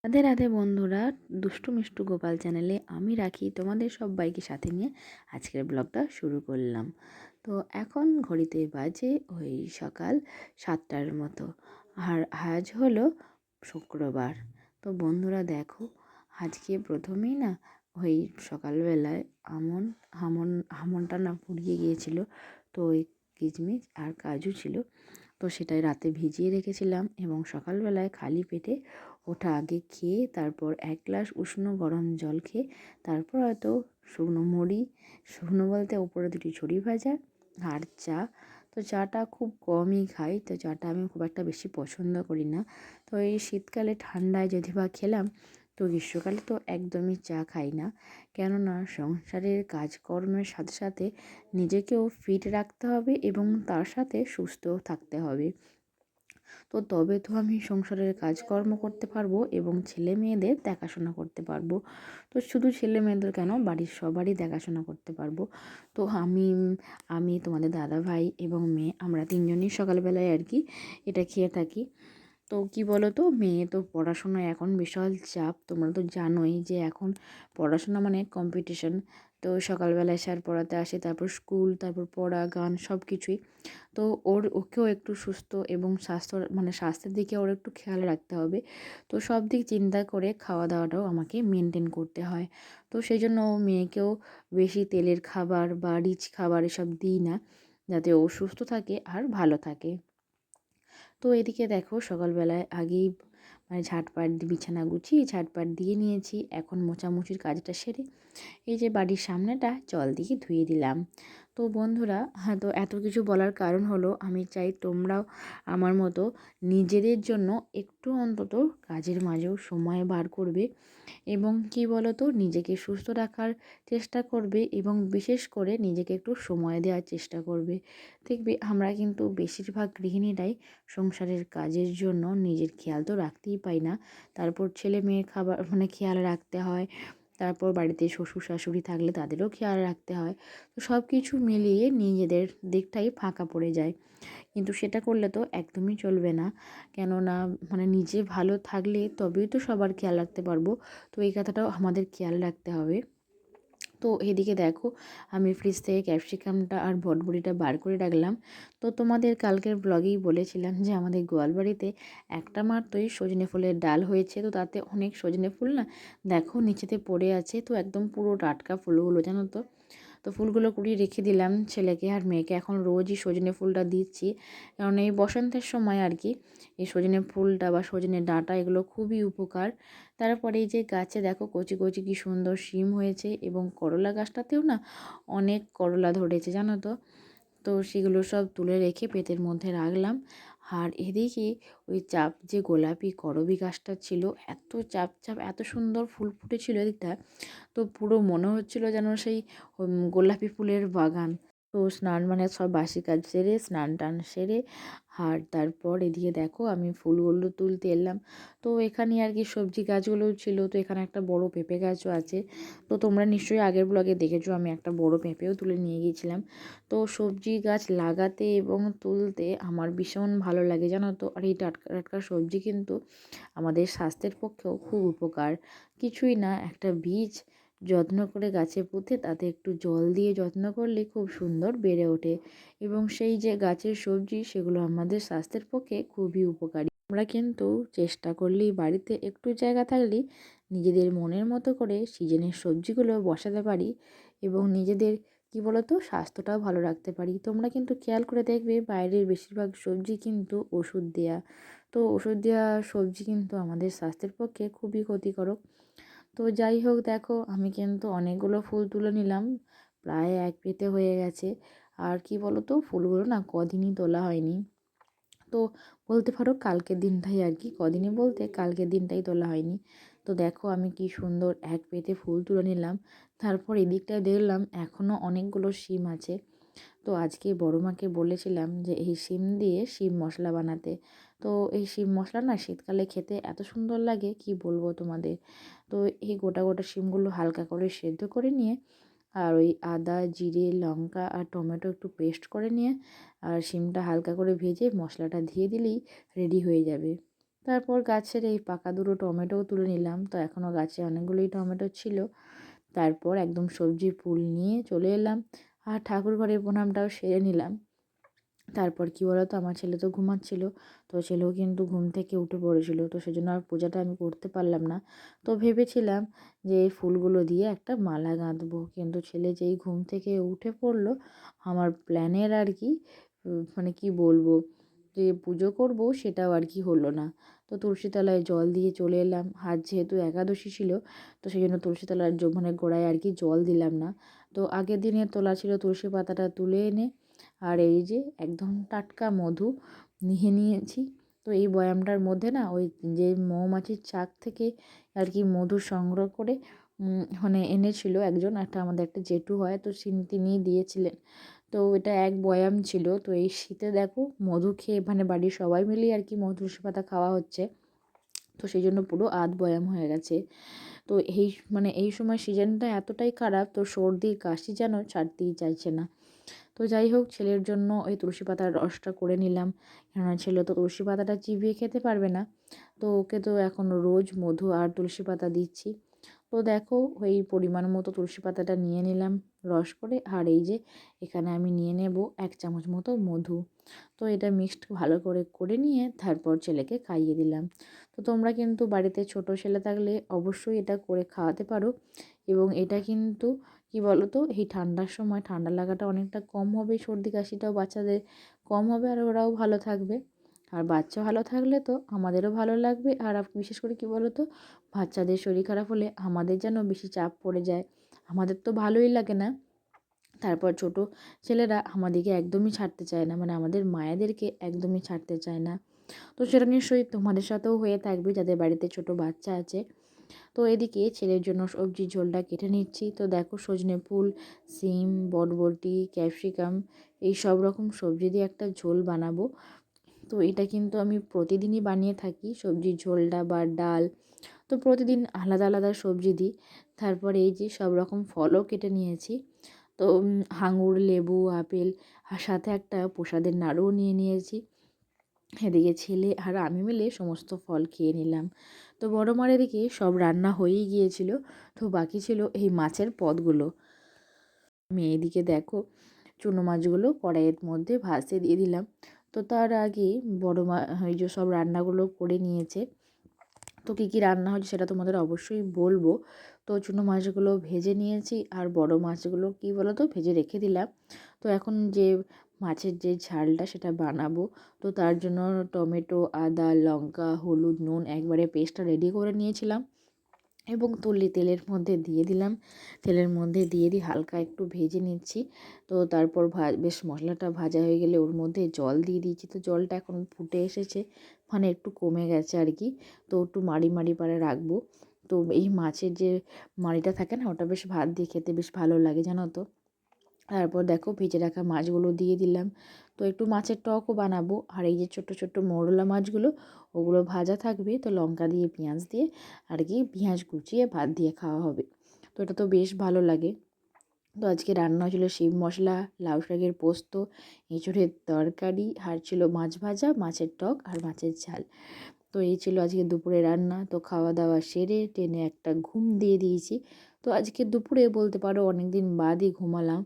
রাধে রাধে বন্ধুরা, দুষ্টু মিষ্টু গোপাল চ্যানেলে আমি রাখি তোমাদের সবাইকে সাথে নিয়ে আজকের ব্লগটা শুরু করলাম। তো এখন ঘড়িতে বাজে ওই সকাল 7টার মতো। আর আজ হলো শুক্রবার। তো বন্ধুরা দেখো, আজকে প্রথমেই না ওই সকালবেলায় আমনটা না পুড়িয়ে গিয়েছিল। তো ওই কিচমিচ আর কাজু ছিল, তো সেটাই রাতে ভিজিয়ে রেখেছিলাম এবং সকালবেলায় খালি পেটে ওটা আগে খেয়ে তারপর 1 গ্লাস উষ্ণ গরম জল খেয়ে তারপর হয়তো শুকনো মুড়ি, শুকনো বলতে ওপরে 2টি ছড়ি ভাজা আর চা। তো চাটা খুব কমই খাই, তো চাটা আমি খুব একটা বেশি পছন্দ করি না। তো এই শীতকালে ঠান্ডায় যদি বা খেলাম, তো গ্রীষ্মকালে তো একদমই চা খাই না। কেননা সংসারের কাজকর্মের সাথে সাথে নিজেকেও ফিট রাখতে হবে এবং তার সাথে সুস্থও থাকতে হবে। তো তবে তো আমি সংসারের কাজকর্ম করতে পারবো এবং ছেলে মেয়েদের দেখাশোনা করতে পারবো। তো শুধু ছেলে মেয়েদের কেন, বাড়ির সবারই দেখাশোনা করতে পারবো। তো আমি তোমাদের দাদা ভাই এবং মেয়ে, আমরা তিনজনই সকালবেলায় আর কি এটা খেয়ে থাকি। তো কি বলো তো, মেয়ে তো পড়াশোনায় এখন বিশাল চাপ, তোমরা তো জানোই যে এখন পড়াশোনা মানে কম্পিটিশন। তো সকালবেলায় স্যার পড়াতে আসে, তারপর স্কুল, তারপর পড়া, গান সব কিছুই। তো ওকেও একটু সুস্থ এবং স্বাস্থ্যের দিকে ওর একটু খেয়াল রাখতে হবে। তো সব দিক চিন্তা করে খাওয়া দাওয়াটাও আমাকে মেনটেন করতে হয়। তো সেই জন্য মেয়েকেও বেশি তেলের খাবার বা রিচ খাবার এসব দিই না, যাতে ও সুস্থ থাকে আর ভালো থাকে। তো এদিকে দেখো, সকালবেলায় আগেই ঝাঁটপাট বিছানা গুছিয়ে ঝাঁটপাট দিয়ে নিয়েছি। এখন মোছামুছির কাজটা সেরে এই যে বাড়ির সামনেটা জল দিয়ে ধুয়ে দিলাম। তো বন্ধুরা, হ্যাঁ, তো এত কিছু বলার কারণ হলো আমি চাই তোমরাও আমার মতো নিজেদের জন্য একটু অন্তত কাজের মাঝেও সময় বার করবে এবং কি বলো তো, নিজেকে সুস্থ রাখার চেষ্টা করবে এবং বিশেষ করে নিজেকে একটু সময় দেওয়ার চেষ্টা করবে। দেখবে আমরা কিন্তু বেশিরভাগ গৃহিণীরাই সংসারের কাজের জন্য নিজের খেয়াল তো রাখতেই পাই না। তারপর ছেলে মেয়ের খাবার খেয়াল রাখতে হয়, তারপর বাড়িতে শ্বশুর শাশুড়ি থাকলে তাদেরও খেয়াল রাখতে হয়। তো সব কিছু মিলিয়ে নিজেদের দিকটাই ফাঁকা পড়ে যায়। কিন্তু সেটা করলে তো একদমই চলবে না। কেননা নিজে ভালো থাকলে তবেই তো সবার খেয়াল রাখতে পারবো। তো এই কথাটাও আমাদের খেয়াল রাখতে হবে। তো এদিকে দেখো, আমি ফ্রিজ থেকে ক্যাপসিকামটা আর বটবড়িটা বার করে রাখলাম। তো তোমাদের কালকের ব্লগেই বলেছিলাম যে আমাদের গোয়ালবাড়িতে একটা মাত্রই সজনে ফুলের ডাল হয়েছে। তো তাতে অনেক সজনে ফুল না দেখো নিচেতে পড়ে আছে, তো একদম পুরো টাটকা ফুলগুলো, জানো তো। তো ফুলগুলো কুড়িয়ে রেখে দিলাম ছেলেকে আর মেয়েকে। এখন রোজই সজনে ফুলটা দিচ্ছি, কারণ এই বসন্তের সময় আর কি এই সজনে ফুলটা বা সজনে ডাঁটা এগুলো খুবই উপকার। তারপরে এই যে গাছে দেখো কচি কচি কি সুন্দর শিম হয়েছে এবং করলা গাছটাতেও না অনেক করলা ধরেছে, জানো তো। তো সেগুলো সব তুলে রেখে পেটের মধ্যে রাখলাম। আর এদিকে ওই যে গোলাপি করবী গাছটা ছিল, এত চাপ এত সুন্দর ফুল ফুটেছিল এদিকটা। তো পুরো মনে হচ্ছিল যেন সেই গোলাপি ফুলের বাগান। তো স্নান সব বাসি কাজ সেরে স্নান টান সেরে আর তারপর এদিকে দেখো আমি ফুলগুলো তুলতে এলাম। তো এখানে আর কি সবজি গাছগুলোও ছিল, তো এখানে একটা বড় পেঁপে গাছও আছে। তো তোমরা নিশ্চয়ই আগের ব্লগে দেখেছো আমি একটা বড় পেঁপেও তুলে নিয়ে গিয়েছিলাম। তো সবজি গাছ লাগাতে এবং তুলতে আমার ভীষণ ভালো লাগে, জানো তো। আর এই টাটকা টাটকা সবজি কিন্তু আমাদের স্বাস্থ্যের পক্ষেও খুব উপকার। কিছুই না, একটা বীজ যত্ন করে গাছে পুঁতে তাতে একটু জল দিয়ে যত্ন করলে খুব সুন্দর বেড়ে ওঠে এবং সেই যে গাছের সবজি সেগুলো আমাদের স্বাস্থ্যের পক্ষে খুবই উপকারী। আমরা কিন্তু চেষ্টা করলেই বাড়িতে একটু জায়গা থাকলেই নিজেদের মনের মতো করে সিজনের সবজিগুলো বসাতে পারি এবং নিজেদের কি বলতো স্বাস্থ্যটাও ভালো রাখতে পারি। তোমরা কিন্তু খেয়াল করে দেখবে বাইরের বেশিরভাগ সবজি কিন্তু ওষুধ দেয়া। তো ওষুধ দেওয়া সবজি কিন্তু আমাদের স্বাস্থ্যের পক্ষে খুবই ক্ষতিকারক। তো যাই হোক, দেখো আমি কিন্তু অনেকগুলো ফুল তুলে নিলাম, প্রায় 1 পেতে হয়ে গেছে। আর কি বলো তো, ফুলগুলো না কদিনই তোলা হয়নি। তো বলতে পারো কালকের দিনটাই আর কি, কদিনই বলতে কালকের দিনটাই তোলা হয়নি। তো দেখো আমি কি সুন্দর 1 পেতে ফুল তুলে নিলাম। তারপর এদিকটায় দেখলাম এখনও অনেকগুলো শিম আছে। তো আজকে বড় মাকে বলেছিলাম যে এই শিম দিয়ে শিম মশলা বানাতে। তো এই শিম মশলা না শীতকালে খেতে এত সুন্দর লাগে কি বলবো তোমাদের। তো এই গোটা গোটা শিমগুলো হালকা করে সেদ্ধ করে নিয়ে আর ওই আদা জিরে লঙ্কা আর টমেটো একটু পেস্ট করে নিয়ে আর শিমটা হালকা করে ভেজে মশলাটা দিয়ে দিলেই রেডি হয়ে যাবে। তারপর গাছের এই পাকা দুটো টমেটোও তুলে নিলাম। তো এখনও গাছে অনেকগুলোই টমেটো ছিল। তারপর একদম সবজি ফুল নিয়ে চলে এলাম আর ঠাকুর ঘরের প্রণামটাও সেরে নিলাম। তারপর কী বলো তো, আমার ছেলে তো ঘুমাচ্ছিল, তো ছেলেও কিন্তু ঘুম থেকে উঠে পড়েছিল, তো সেজন্য আর পূজাটা আমি করতে পারলাম না। তো ভেবেছিলাম যে এই ফুলগুলো দিয়ে একটা মালা গাঁথবো, কিন্তু ছেলে যেই ঘুম থেকে উঠে পড়লো, আমার প্ল্যানের আর কি মানে কি বলবো, যে পুজো করব সেটাও আর কি হলো না। তো তুলসী তলায় জল দিয়ে চলে এলাম। আজ যেহেতু একাদশী ছিল, তো সেই জন্য তুলসী তলার মানে গোড়ায় আর কি জল দিলাম না। তো আগের দিনের তোলা ছিল তুলসী পাতাটা তুলে এনে, আর এই যে একদম টাটকা মধু নিয়ে নিয়েছি। তো এই বয়ামটার মধ্যে না ওই যে মৌমাছির চাক থেকে আর কি মধু সংগ্রহ করে মানে এনেছিল একজন, আমাদের একটা জেঠু হয়, তো তিনিই দিয়েছিলেন। তো এটা এক বয়াম ছিল। তো এই শীতে দেখো মধু খেয়ে মানে বাড়ির সবাই মিলেই আর কি তুলসী পাতা খাওয়া হচ্ছে, তো সেই জন্য পুরো আধ বয়াম হয়ে গেছে। তো এই মানে এই সময় সিজনটা এতটাই খারাপ, তো সর্দি কাশি যেন ছাড়তেই চাইছে না। তো যাই হোক, ছেলের জন্য ওই তুলসী পাতার রসটা করে নিলাম, কেননা ছেলে তো তুলসী পাতাটা চিবিয়ে খেতে পারবে না। তো ওকে তো এখন রোজ মধু আর তুলসী পাতা দিচ্ছি। তো দেখো ওই পরিমাণ মতো তুলসী পাতাটা নিয়ে নিলাম রস করে, আর এই যে এখানে আমি নিয়ে নেব 1 চামচ মতো মধু। তো এটা মিক্সড ভালো করে করে নিয়ে তারপর ছেলেকে খাইয়ে দিলাম। তো তোমরা কিন্তু বাড়িতে ছোট ছেলে থাকলে অবশ্যই এটা করে খাওয়াতে পারো, এবং এটা কিন্তু কি বলো তো, এই ঠান্ডার সময় ঠান্ডা লাগাটা অনেকটা কম হবে, সর্দি কাশিটাও বাচ্চাদের কম হবে, আর ওরাও ভালো থাকবে। আর বাচ্চা ভালো থাকলে তো আমাদেরও ভালো লাগবে। আর বিশেষ করে কি বলো তো, বাচ্চাদের শরীর খারাপ হলে আমাদের যেন বেশি চাপ পড়ে যায়, আমাদের তো ভালোই লাগে না। তারপর ছোট ছেলেরা আমাদেরকে একদমই ছাড়তে চায় না, মানে আমাদের মায়েদেরকে একদমই ছাড়তে চায় না। তো সেটা নিশ্চয়ই তোমাদের সাথেও হয়ে থাকবে যাদের বাড়িতে ছোট বাচ্চা আছে। তো এদিকে ছেলের জন্য সবজির ঝোলটা কেটে নিচ্ছি। তো দেখো সজনে ফুল, সিম, বরবটি, ক্যাপসিকাম এই সব রকম সবজি দিয়ে একটা ঝোল বানাবো। তো এটা কিন্তু আমি প্রতিদিনই বানিয়ে থাকি সবজির ঝোলটা বা ডাল। তো প্রতিদিন আলাদা আলাদা সবজি দিই। তারপরে এই যে সব রকম ফলও কেটে নিয়েছি। তো আঙুর, লেবু, আপেল আর সাথে একটা প্রসাদের নাড়ুও নিয়ে নিয়েছি। এদিকে ছেলে আর আমি মিলে সমস্ত ফল খেয়ে নিলাম। তো বড় মার এদিকে সব রান্না হয়েই গিয়েছিল, তো বাকি ছিল এই মাছের পদগুলো। আমি এইদিকে দেখো চুনো মাছগুলো কড়াইয়ের মধ্যে ভাসতে দিয়ে দিলাম। তো তার আগে বড় মা এই যে সব রান্নাগুলো করে নিয়েছে। তো কী কী রান্না হয়েছে সেটা তোমাদের অবশ্যই বলবো। তো চুনো মাছগুলো ভেজে নিয়েছি, আর বড় মাছগুলো কী বলো তো ভেজে রেখে দিলাম। তো এখন যে মাছের যে ঝালটা সেটা বানাবো। তো তার জন্য টমেটো, আদা, লঙ্কা, হলুদ, নুন একবারে পেস্টটা রেডি করে নিয়েছিলাম, এবং তেলের মধ্যে দিয়ে দিলাম। তেলের মধ্যে দিয়ে হালকা একটু ভেজে নিচ্ছি। তো তারপর বেশ মশলাটা ভাজা হয়ে গেলে ওর মধ্যে জল দিয়ে দিয়েছি। তো জলটা এখন ফুটে এসেছে, মানে একটু কমে গেছে আর কি। তো একটু মাড়ি মাড়ি পাড়ে রাখবো। তো এই মাছের যে মাড়িটা থাকে না, ওটা বেশ ভাত দিয়ে খেতে বেশ ভালো লাগে জানো তো। তারপর দেখো ভেজে রাখা মাছগুলো দিয়ে দিলাম। তো একটু মাছের টকও বানাবো। আর এই যে ছোট্টো ছোট্টো মৌরলা মাছগুলো, ওগুলো ভাজা থাকবে। তো লঙ্কা দিয়ে পেঁয়াজ দিয়ে আর কি পেঁয়াজ কুচিয়ে ভাত দিয়ে খাওয়া হবে। তো এটা তো বেশ ভালো লাগে। তো আজকে রান্না হয়েছিলো শিম মশলা, লাউ শাকের পোস্ত, এঁচোড়ের তরকারি, আর ছিল মাছ ভাজা, মাছের টক আর মাছের ঝাল। তো এই ছিল আজকে দুপুরে রান্না। তো খাওয়া দাওয়া সেরে টেনে একটা ঘুম দিয়ে দিয়েছি। তো আজকে দুপুরে বলতে পারো অনেক দিন বাদই ঘুমালাম,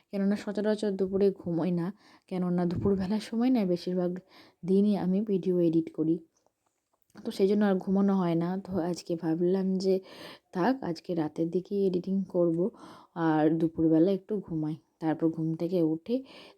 কেননা সচরাচর দুপুরে ঘুমোই না। কেননা দুপুরবেলার সময় না বেশিরভাগ দিনই আমি ভিডিও এডিট করি, তো সেই জন্য আর ঘুমানো হয় না। তো আজকে ভাবলাম যে থাক, আজকে রাতের দিকেই এডিটিং করব, আর দুপুরবেলা একটু ঘুমাই। তারপর ঘুম থেকে উঠে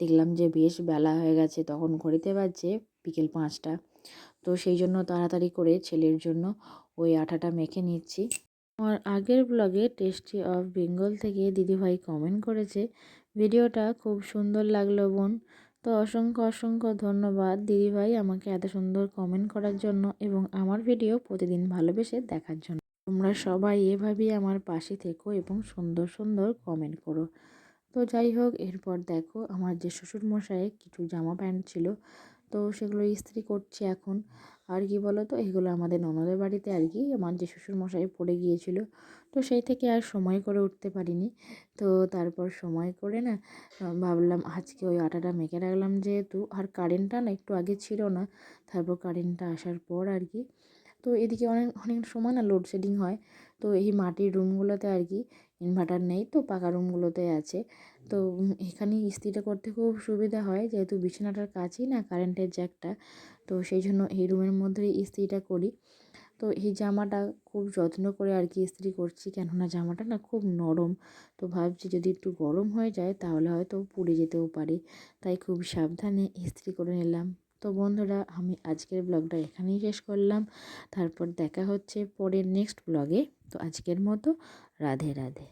দেখলাম যে বেশ বেলা হয়ে গেছে, তখন ঘড়িতে বাজছে বিকেল 5টা। তো সেই জন্য তাড়াতাড়ি করে ছেলের জন্য ওই আটাটা মেখে নিচ্ছি। আমার আগের ব্লগে টেস্টি অফ বেঙ্গল থেকে দিদিভাই কমেন্ট করেছে, ভিডিওটা খুব সুন্দর লাগলো বোন। তো অসংখ্য অসংখ্য ধন্যবাদ দিদিভাই আমাকে এত সুন্দর কমেন্ট করার জন্য, এবং আমার ভিডিও প্রতিদিন ভালোবেসে দেখার জন্য। তোমরা সবাই এভাবেই আমার পাশে থেকো এবং সুন্দর সুন্দর কমেন্ট করো। তো যাই হোক, এরপর দেখো আমার যে শ্বশুরমশাইয়ের কিছু জামা প্যান্ট ছিল, তো সেগুলো ইস্ত্রি করছি এখন। আর কি বলো তো, এগুলো আমাদের ননদের বাড়িতে আর কি আমার যে শ্বশুরমশাই পড়ে গিয়েছিল, তো সেই থেকে আর সময় করে উঠতে পারিনি। তো তারপর সময় করে না ভাবলাম আজকে ওই আটাটা মেখে রাখলাম, যেহেতু আর কারেন্টটা না একটু আগে ছিল না, তারপর কারেন্টটা আসার পর আর কি। তো এদিকে অনেক অনেক সময় না লোডশেডিং হয়। তো এই মাটির রুমগুলোতে আর কি ইনভার্টার নেই, তো পাকা রুমগুলোতে আছে। তো এখানে ইস্ত্রিটা করতে খুব সুবিধা হয়, যেহেতু বিছানাটার কাছেই না কারেন্টের জ্যাকটা। তো সেই জন্য এই রুমের মধ্যেই ইস্ত্রিটা করি। তো এই জামাটা খুব যত্ন করে আর কি ইস্ত্রি করছি, কেননা জামাটা না খুব নরম। তো ভাবছি যদি একটু গরম হয়ে যায় তাহলে হয়তো পুড়ে যেতেও পারে, তাই খুব সাবধানে ইস্ত্রি করে নিলাম। তো বন্ধুরা, আমি আজকের ব্লগটা এখানেই শেষ করলাম। তারপর দেখা হচ্ছে পরের নেক্সট ব্লগে। তো আজকের মতো রাধে রাধে।